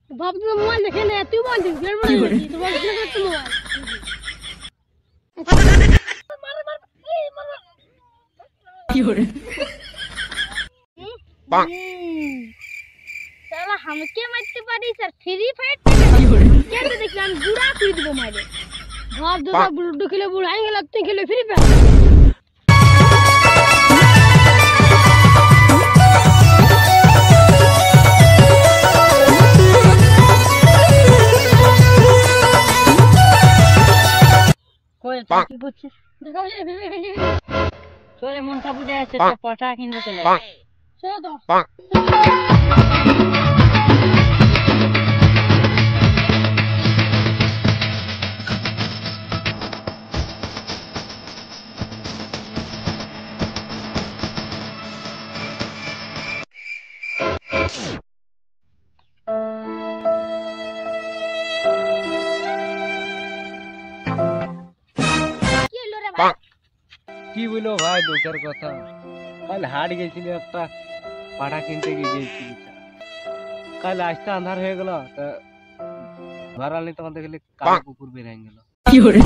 बाप तो मोबाइल देखे ना तू बोल दे गेम में तो बोल के तू मोबाइल मार क्यों रे साला हमके मारते पारी सर फ्री फायर क्या तो देख हम बुरा कर देबो मारे बाप दो लूडो खेले बुलाएंगे लगते खेले free fire Soalnya mau kabur deh, saya potakin betul. Saya toh. কি বলো ভাই দুঃখের কথা কাল হাট গেছিল একটা পাঠা কিনতে গিয়েছিল কাল আসতে আন্ধার হয়ে গেল তা ঘর আনলে তখন দেখলে কালো কুকুর বের হয়ে গেল কি করে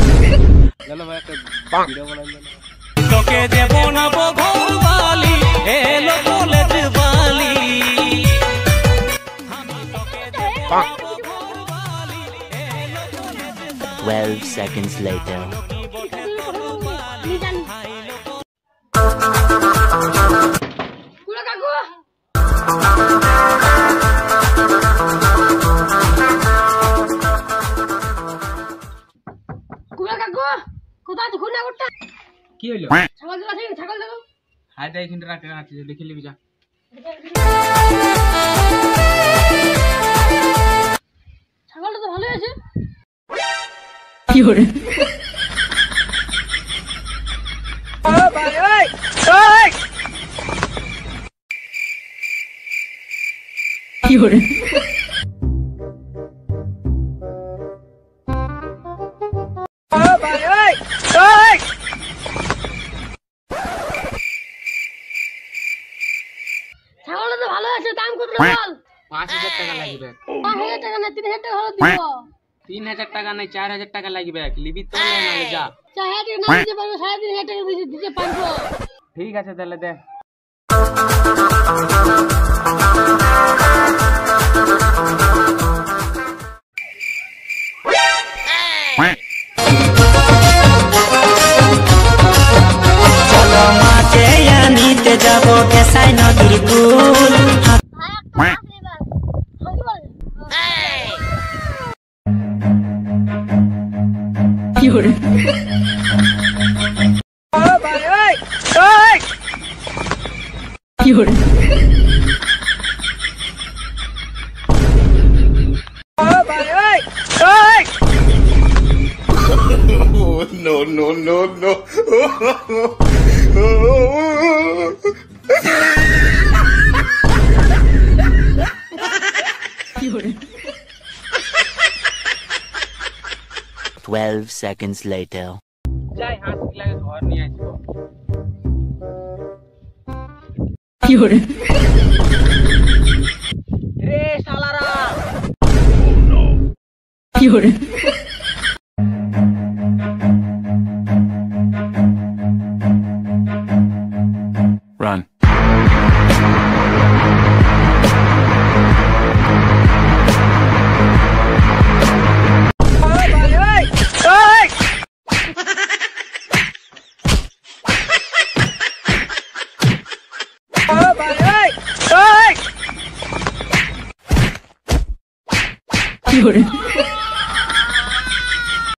গেল ভাই একটা ভিডিও বানাই দিল তোকে দেব না ভগবালি এলো কলেজ বালি আমি তোকে দেব না ভগবালি এলো কলেজ 12 seconds later কি হলো ছাগল দাও হাই দেখ কিন্তু রাখতে আছে দেখি লিবি যা ছাগলটা তো ভালোই আছে কি করে ও ভাই ওই কি করে ছাগলটা তো ভালো আছে দাম কত বল 5000 টাকা লাগবে 5000 টাকা না 3000 টাকা হলো দিব 3000 টাকা নাই 4000 টাকা লাগবে লিবি তো না যা 4000 টাকা না দিতে পারবো 3500 টাকা দিতে পারবো ঠিক আছে তাহলে দে চলো মাঠে আনিতে যাব কেসাই নদীর কুল কি করে ও ভাই ওই কি করে ও ভাই ওই no no no no কি করে 12 seconds later যাই হাত লাগে ঘর নিয়ে আসবো কি করে রে শালারা কি করে run কি করে